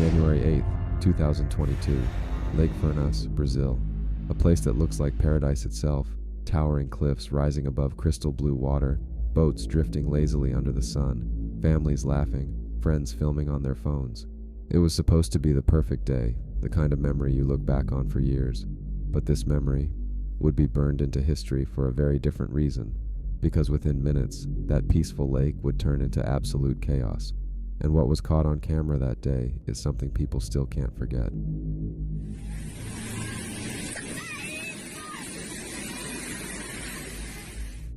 January 8th, 2022, Lake Furnas, Brazil. A place that looks like paradise itself, towering cliffs rising above crystal blue water, boats drifting lazily under the sun, families laughing, friends filming on their phones. It was supposed to be the perfect day, the kind of memory you look back on for years. But this memory would be burned into history for a very different reason, because within minutes, that peaceful lake would turn into absolute chaos. And what was caught on camera that day is something people still can't forget.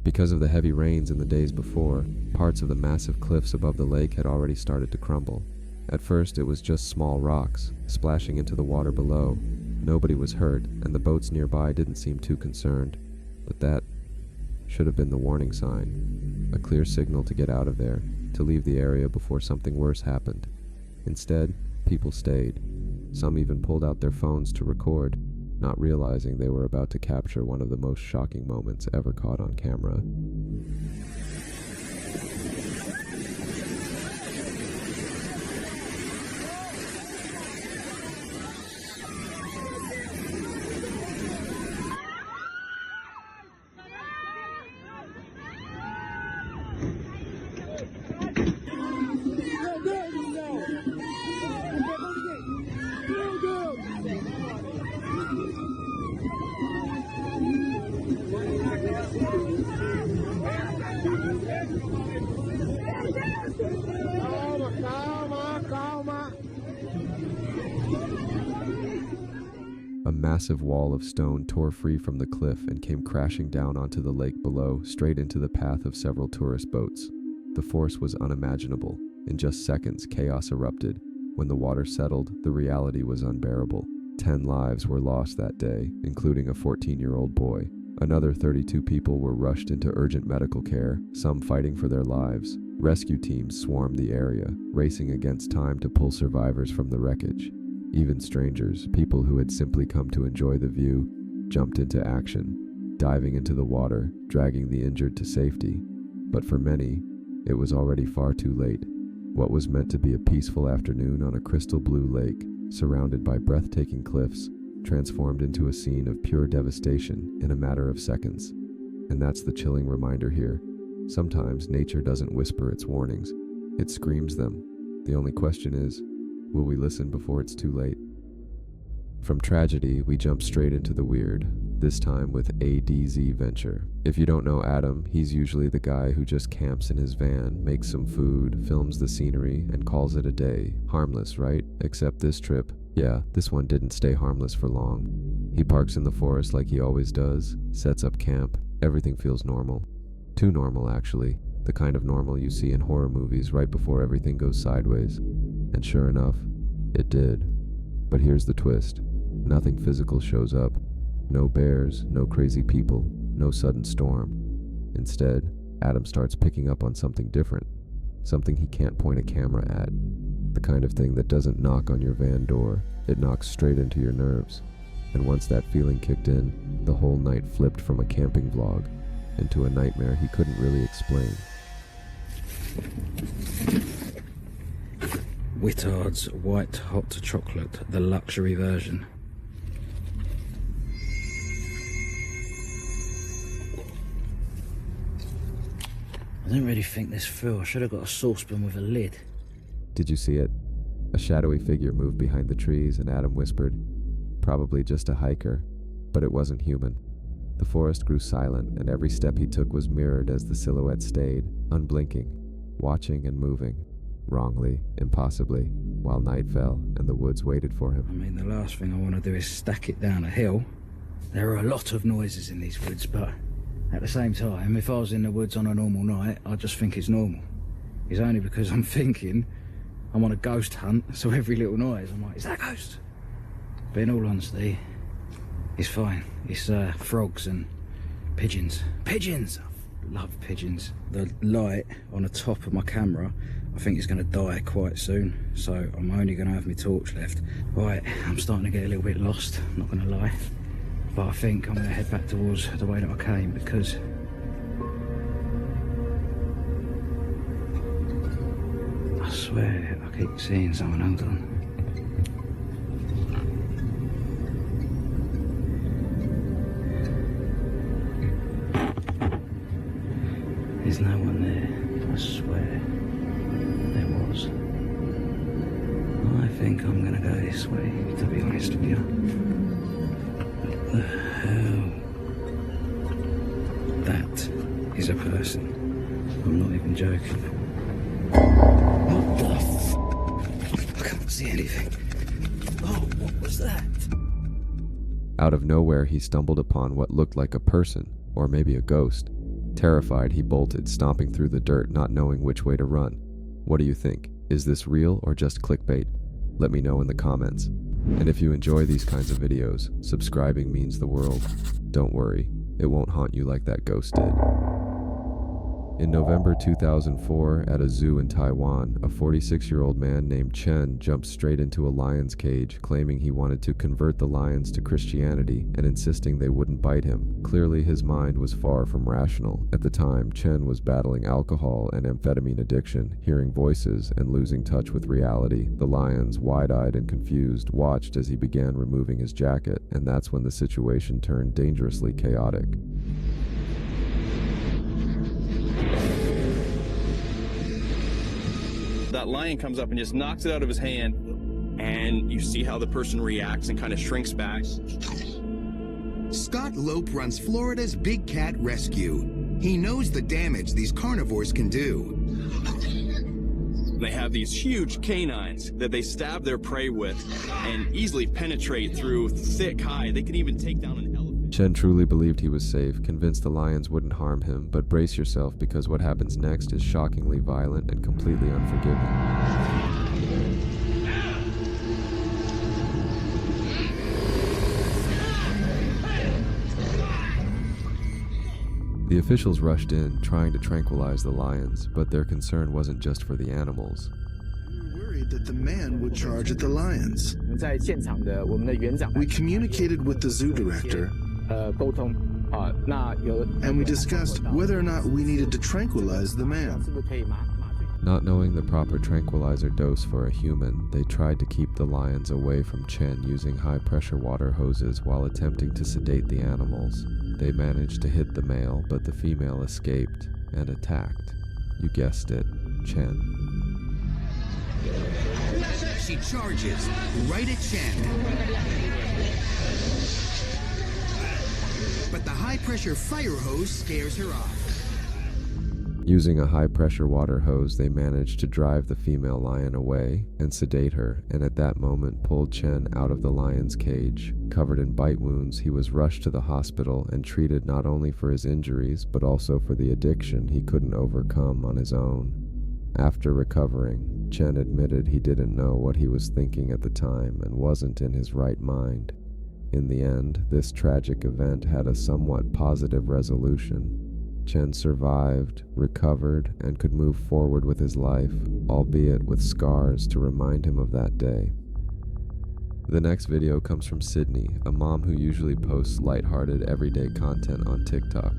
Because of the heavy rains in the days before, parts of the massive cliffs above the lake had already started to crumble. At first, it was just small rocks, splashing into the water below. Nobody was hurt, and the boats nearby didn't seem too concerned. But that should have been the warning sign, a clear signal to get out of there, to leave the area before something worse happened. Instead, people stayed. Some even pulled out their phones to record, not realizing they were about to capture one of the most shocking moments ever caught on camera. A massive wall of stone tore free from the cliff and came crashing down onto the lake below, straight into the path of several tourist boats. The force was unimaginable. In just seconds, chaos erupted. When the water settled, the reality was unbearable. 10 lives were lost that day, including a 14-year-old boy. Another 32 people were rushed into urgent medical care, some fighting for their lives. Rescue teams swarmed the area, racing against time to pull survivors from the wreckage. Even strangers, people who had simply come to enjoy the view, jumped into action, diving into the water, dragging the injured to safety. But for many, it was already far too late. What was meant to be a peaceful afternoon on a crystal blue lake, surrounded by breathtaking cliffs, transformed into a scene of pure devastation in a matter of seconds. And that's the chilling reminder here. Sometimes nature doesn't whisper its warnings, it screams them. The only question is, will we listen before it's too late? From tragedy, we jump straight into the weird, this time with ADZ Venture. If you don't know Adam, he's usually the guy who just camps in his van, makes some food, films the scenery, and calls it a day. Harmless, right? Except this trip, yeah, this one didn't stay harmless for long. He parks in the forest like he always does, sets up camp, everything feels normal. Too normal, actually. The kind of normal you see in horror movies right before everything goes sideways. And sure enough, it did. But here's the twist. Nothing physical shows up. No bears, no crazy people, no sudden storm. Instead, Adam starts picking up on something different. Something he can't point a camera at. The kind of thing that doesn't knock on your van door. It knocks straight into your nerves. And once that feeling kicked in, the whole night flipped from a camping vlog into a nightmare he couldn't really explain. Whittard's White Hot Chocolate, the luxury version. I didn't really think this through. I should have got a saucepan with a lid. Did you see it? A shadowy figure moved behind the trees and Adam whispered, "Probably just a hiker," but it wasn't human. The forest grew silent and every step he took was mirrored as the silhouette stayed, unblinking, watching and moving. Wrongly, impossibly, while night fell and the woods waited for him. I mean, the last thing I want to do is stack it down a hill. There are a lot of noises in these woods, but at the same time, if I was in the woods on a normal night, I'd just think it's normal. It's only because I'm thinking I'm on a ghost hunt, so every little noise, I'm like, is that a ghost? But in all honesty, it's fine. It's frogs and pigeons. Pigeons! I love pigeons. The light on the top of my camera, I think it's going to die quite soon, so I'm only going to have my torch left. Right, I'm starting to get a little bit lost, I'm not going to lie. But I think I'm going to head back towards the way that I came, because I swear I keep seeing someone. Hold on. There's no one there, I swear. There was. I think I'm gonna go this way, to be honest with you. What the hell? That is a person. I'm not even joking. What the f... I can't see anything. Oh, what was that? Out of nowhere, he stumbled upon what looked like a person, or maybe a ghost. Terrified, he bolted, stomping through the dirt, not knowing which way to run. What do you think? Is this real or just clickbait? Let me know in the comments. And if you enjoy these kinds of videos, subscribing means the world. Don't worry, it won't haunt you like that ghost did. In November 2004, at a zoo in Taiwan, a 46-year-old man named Chen jumped straight into a lion's cage, claiming he wanted to convert the lions to Christianity and insisting they wouldn't bite him. Clearly, his mind was far from rational. At the time, Chen was battling alcohol and amphetamine addiction, hearing voices, and losing touch with reality. The lions, wide-eyed and confused, watched as he began removing his jacket, and that's when the situation turned dangerously chaotic. That lion comes up and just knocks it out of his hand, and you see how the person reacts and kind of shrinks back. Scott Lope runs Florida's Big Cat Rescue. He knows the damage these carnivores can do. They have these huge canines that they stab their prey with and easily penetrate through thick hide. They can even take down an elephant. Chen truly believed he was safe, convinced the lions wouldn't harm him, but brace yourself because what happens next is shockingly violent and completely unforgiving. The officials rushed in, trying to tranquilize the lions, but their concern wasn't just for the animals. We were worried that the man would charge at the lions. We communicated with the zoo director, and we discussed whether or not we needed to tranquilize the man. Not knowing the proper tranquilizer dose for a human, they tried to keep the lions away from Chen using high-pressure water hoses while attempting to sedate the animals. They managed to hit the male, but the female escaped and attacked. You guessed it, Chen. She charges right at Chen. But the high-pressure fire hose scares her off. Using a high-pressure water hose, they managed to drive the female lion away and sedate her, and at that moment pulled Chen out of the lion's cage. Covered in bite wounds, he was rushed to the hospital and treated not only for his injuries, but also for the addiction he couldn't overcome on his own. After recovering, Chen admitted he didn't know what he was thinking at the time and wasn't in his right mind. In the end, this tragic event had a somewhat positive resolution. Chen survived, recovered, and could move forward with his life, albeit with scars to remind him of that day. The next video comes from Sydney, a mom who usually posts lighthearted, everyday content on TikTok.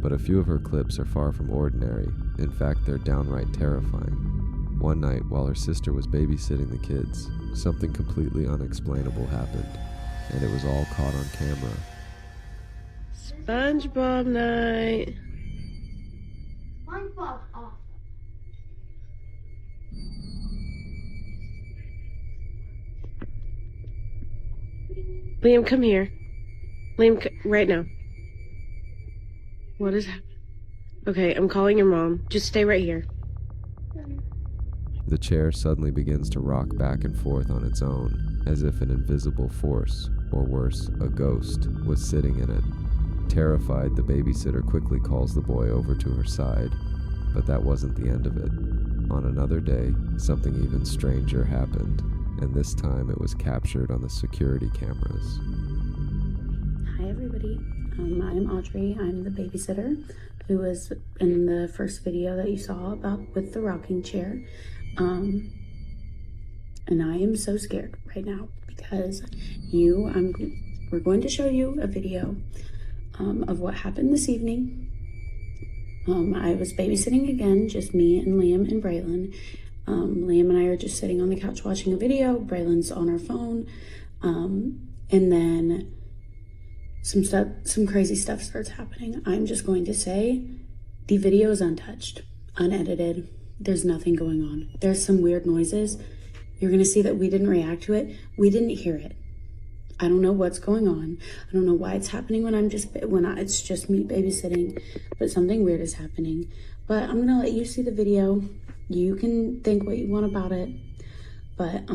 But a few of her clips are far from ordinary. In fact, they're downright terrifying. One night, while her sister was babysitting the kids, something completely unexplainable happened, and it was all caught on camera. SpongeBob night. SpongeBob off. Liam, come here. Liam, right now. What is happening? Okay, I'm calling your mom. Just stay right here. The chair suddenly begins to rock back and forth on its own, as if an invisible force, or worse, a ghost, was sitting in it. Terrified, the babysitter quickly calls the boy over to her side, but that wasn't the end of it. On another day, something even stranger happened, and this time it was captured on the security cameras. Hi everybody, I'm Audrey. I'm the babysitter who was in the first video that you saw about with the rocking chair. And I am so scared right now because we're going to show you a video of what happened this evening. I was babysitting again, just me and Liam and Braylon. Liam and I are just sitting on the couch watching a video. Braylon's on her phone. And then some crazy stuff starts happening. I'm just going to say The video is untouched, unedited. There's nothing going on. There's some weird noises. You're gonna see that we didn't react to it. We didn't hear it. I don't know what's going on. I don't know why it's happening it's just me babysitting, but something weird is happening. But I'm gonna let you see the video. You can think what you want about it. But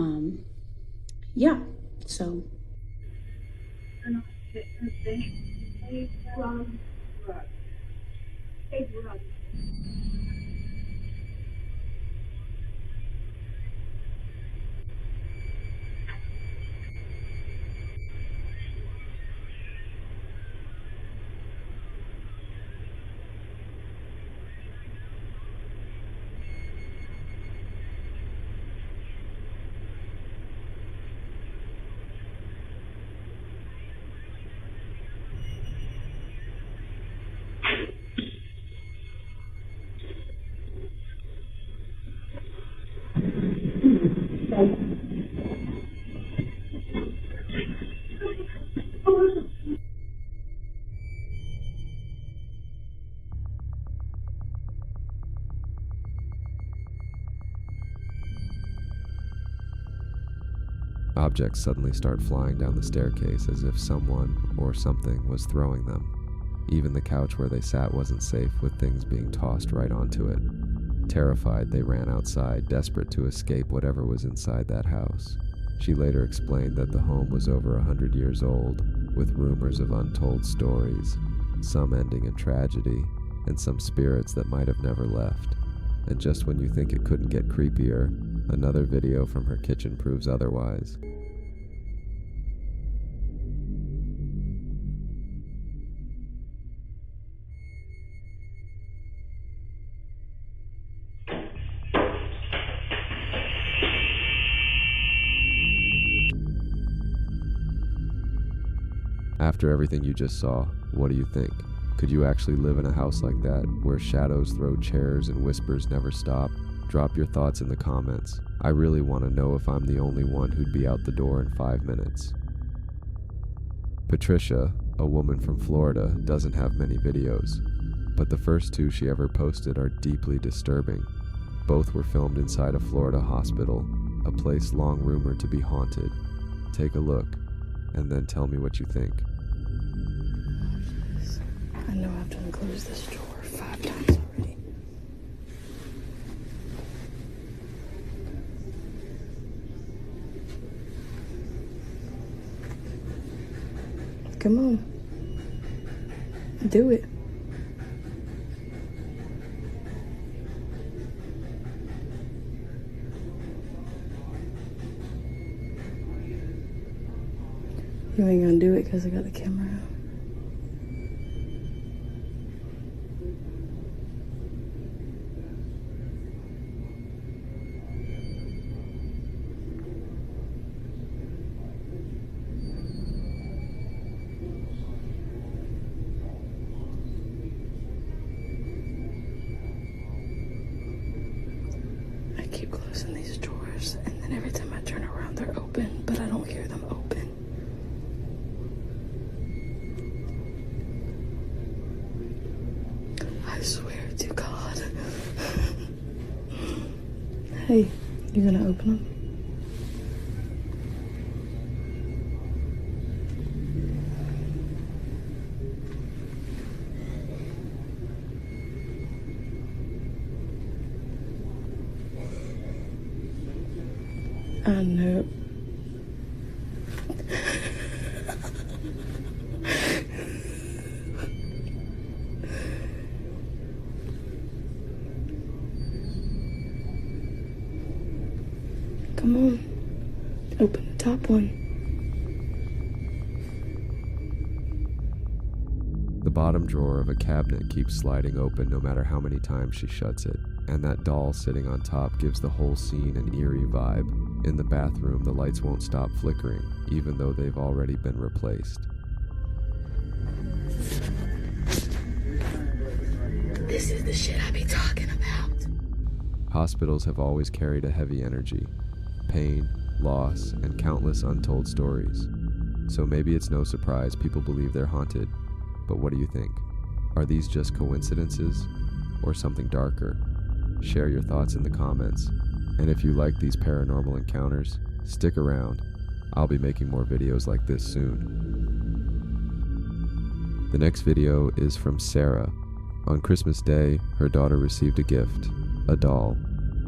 yeah, so. Objects suddenly start flying down the staircase as if someone or something was throwing them. Even the couch where they sat wasn't safe, with things being tossed right onto it. Terrified, they ran outside, desperate to escape whatever was inside that house. She later explained that the home was over 100 years old, with rumors of untold stories, some ending in tragedy, and some spirits that might have never left. And just when you think it couldn't get creepier, another video from her kitchen proves otherwise. After everything you just saw, what do you think? Could you actually live in a house like that, where shadows throw chairs and whispers never stop? Drop your thoughts in the comments. I really want to know if I'm the only one who'd be out the door in 5 minutes. Patricia, a woman from Florida, doesn't have many videos, but the first 2 she ever posted are deeply disturbing. Both were filmed inside a Florida hospital, a place long rumored to be haunted. Take a look, and then tell me what you think. I know I have to close this drawer 5 times already. Come on. Do it. You ain't gonna do it because I got the camera out. I keep closing these drawers, and then every time I turn around, they're open, but I don't hear them open. I swear to God. Hey, you gonna open them? I know. Come on, open the top one. The bottom drawer of a cabinet keeps sliding open no matter how many times she shuts it, and that doll sitting on top gives the whole scene an eerie vibe. In the bathroom, the lights won't stop flickering, even though they've already been replaced. This is the shit I be talking about. Hospitals have always carried a heavy energy. Pain, loss, and countless untold stories. So maybe it's no surprise people believe they're haunted. But what do you think? Are these just coincidences? or something darker? Share your thoughts in the comments. And if you like these paranormal encounters, stick around. I'll be making more videos like this soon. The next video is from Sarah. On Christmas Day, her daughter received a gift, a doll.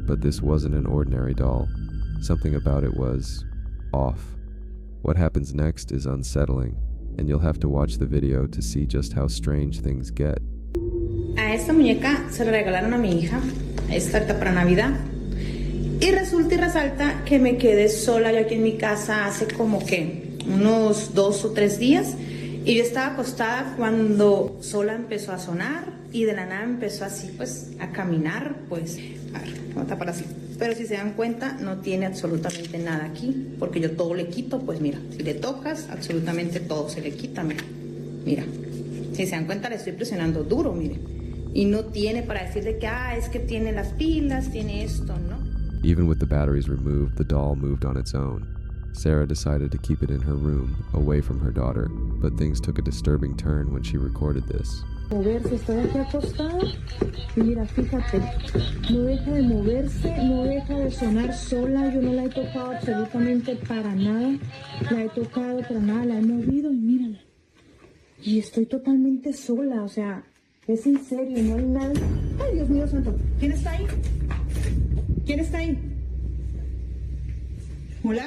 But this wasn't an ordinary doll. Something about it was off. What happens next is unsettling, and you'll have to watch the video to see just how strange things get. A esta muñeca se la regalaron a mi hija, esta ahorita para Navidad. Y resulta y resalta que me quedé sola yo aquí en mi casa hace como que unos 2 o 3 días. Y yo estaba acostada cuando sola empezó a sonar y de la nada empezó así pues a caminar, pues, a ver, voy a tapar así. Pero si se dan cuenta no tiene absolutamente nada aquí, porque yo todo le quito, pues mira, si le tocas absolutamente todo se le quita, mira, mira. Si se dan cuenta le estoy presionando duro, mire. Y no tiene para decirle que, es que tiene las pilas, tiene esto, ¿no? Even with the batteries removed, the doll moved on its own. Sarah decided to keep it in her room, away from her daughter, but things took a disturbing turn when she recorded this. Moverse, estoy aquí acostada y mira, fíjate, no deja de moverse, no deja de sonar sola, yo no la he tocado absolutamente para nada, la he tocado para nada, la he movido y mírala. Y estoy totalmente sola, o sea, es en serio, no hay nada. Ay, Dios mío santo, ¿quién está ahí? ¿Quién está ahí? ¿Hola?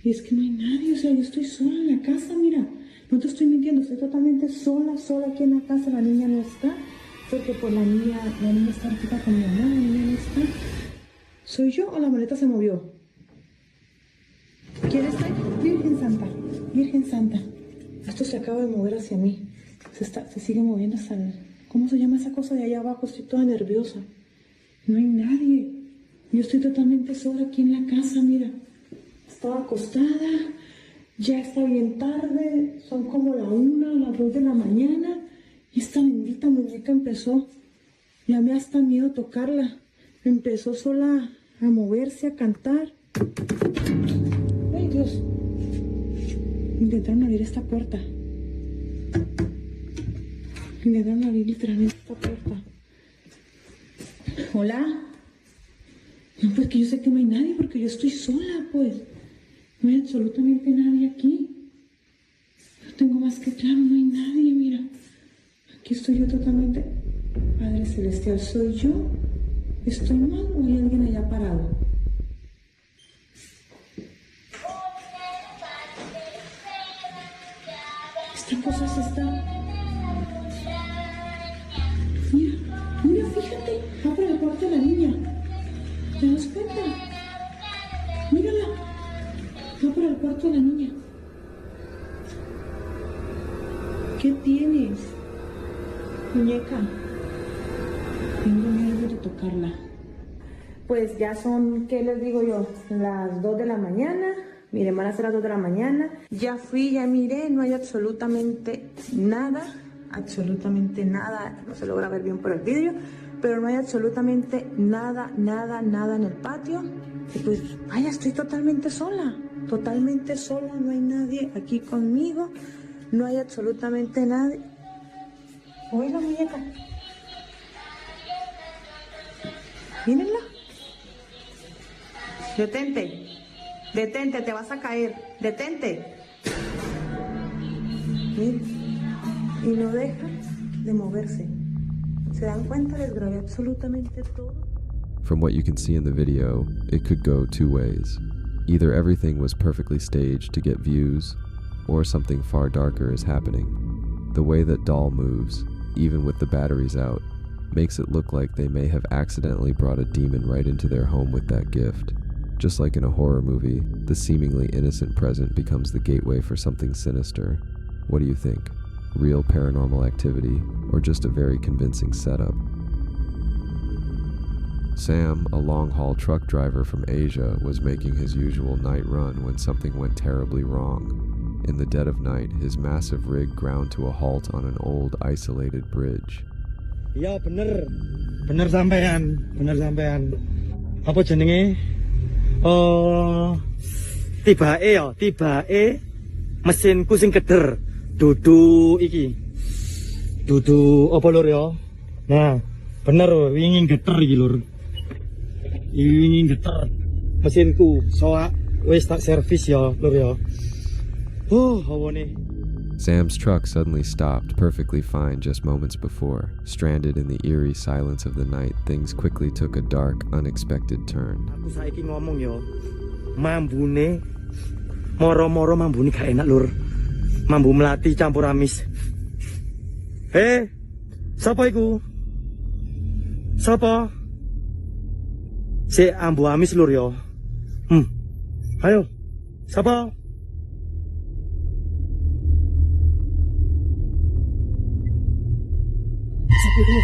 Y es que no hay nadie, o sea, yo estoy sola en la casa, mira. No te estoy mintiendo, estoy totalmente sola aquí en la casa. La niña no está, porque pues la niña está ahorita con mi mamá, la niña no está. ¿Soy yo o la maleta se movió? ¿Quién está ahí? Virgen Santa, Virgen Santa. Esto se acaba de mover hacia mí. Se sigue moviendo hasta el... ¿Cómo se llama esa cosa de allá abajo? Estoy toda nerviosa. No hay nadie. Yo estoy totalmente sola aquí en la casa, mira. Estaba acostada, ya está bien tarde, son como la 1 o las 2 de la mañana y esta bendita muñeca empezó, ya me da hasta miedo tocarla, empezó sola a moverse, a cantar. ¡Ay, Dios! Intentaron abrir esta puerta. Intentaron abrir literalmente esta puerta. ¿Hola? No, pues que yo sé que no hay nadie porque yo estoy sola, pues. No hay absolutamente nadie aquí. Yo tengo más que claro, no hay nadie, mira. Aquí estoy yo totalmente. Padre Celestial, ¿soy yo? ¿Estoy mal o hay alguien allá parado? Esta cosa se está... Mira, fíjate. Abre la puerta de la niña. ¿Te das cuenta? Mírala. Va para el cuarto de la niña. ¿Qué tienes, muñeca? Tengo miedo de tocarla. Pues ya son, ¿qué les digo yo? Las 2 de la mañana. Miren, van a ser las 2 de la mañana. Ya fui, ya miré, no hay absolutamente nada. Absolutamente nada. No se logra ver bien por el vídeo, pero no hay absolutamente nada en el patio. Y pues, vaya, estoy totalmente sola, no hay nadie aquí conmigo, no hay absolutamente nadie. ¿Oye la muñeca? Mírenla. Detente, te vas a caer, detente. Miren, y no deja de moverse. ¿Se dan cuenta? Les grabé absolutamente todo. From what you can see in the video, it could go 2 ways. Either everything was perfectly staged to get views, or something far darker is happening. The way that doll moves, even with the batteries out, makes it look like they may have accidentally brought a demon right into their home with that gift. Just like in a horror movie, the seemingly innocent present becomes the gateway for something sinister. What do you think? Real paranormal activity, or just a very convincing setup? Sam, a long-haul truck driver from Asia, was making his usual night run when something went terribly wrong. In the dead of night, his massive rig ground to a halt on an old, isolated bridge. Ya bener sampean. Apa jenenge? Tibake mesinku sing keder. Dudu iki. Dudu apa lur ya? Nah, bener wingin geter iki lur. Wingin geter. Mesinku soak wis tak servis ya lur ya. Hawane. Sam's truck suddenly stopped perfectly fine just moments before. Stranded in the eerie silence of the night, things quickly took a dark, unexpected turn. Aku saiki ngomong ya. Mambune moro-moro mambune gak enak lur. Mambu melati campur amis. Sapa iku? Sapa? Si ambu amis lur ya. Ayo. Sapa? Sapa iku?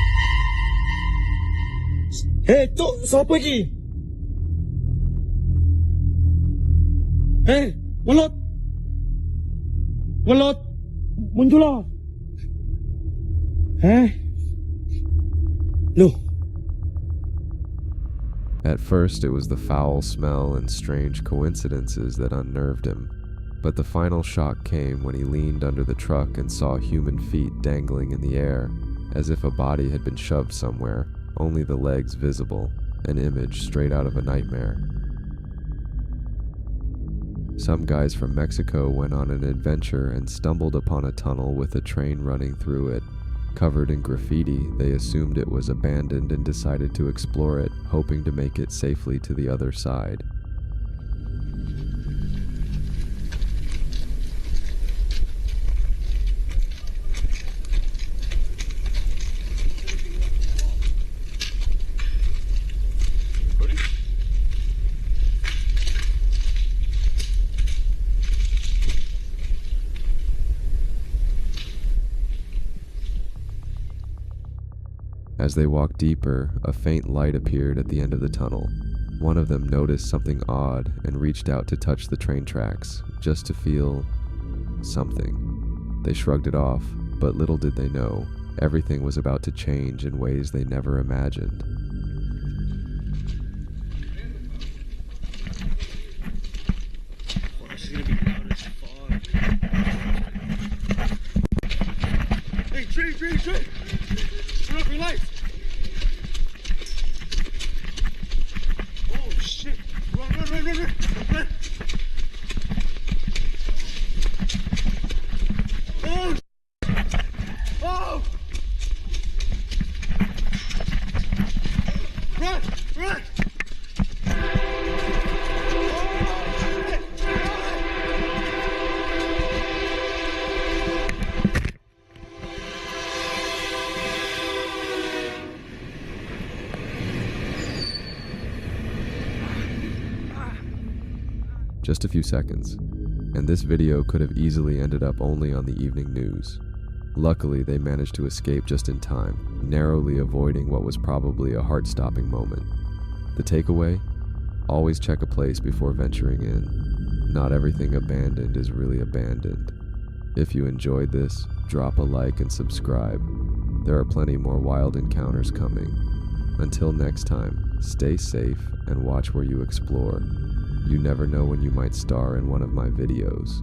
Cuk, sapa iki? Welut. Welut. Muncul lah. Loh. At first, it was the foul smell and strange coincidences that unnerved him. But the final shock came when he leaned under the truck and saw human feet dangling in the air, as if a body had been shoved somewhere, only the legs visible, an image straight out of a nightmare. Some guys from Mexico went on an adventure and stumbled upon a tunnel with a train running through it. Covered in graffiti, they assumed it was abandoned and decided to explore it, hoping to make it safely to the other side. As they walked deeper, a faint light appeared at the end of the tunnel. One of them noticed something odd and reached out to touch the train tracks, just to feel something. They shrugged it off, but little did they know, everything was about to change in ways they never imagined. Hey, tree! Turn off your lights! Oh, shit! Run! Oh! Oh! Run! Just a few seconds, and this video could have easily ended up only on the evening news. Luckily, they managed to escape just in time, narrowly avoiding what was probably a heart-stopping moment. The takeaway? Always check a place before venturing in. Not everything abandoned is really abandoned. If you enjoyed this, drop a like and subscribe. There are plenty more wild encounters coming. Until next time, stay safe and watch where you explore. You never know when you might star in one of my videos.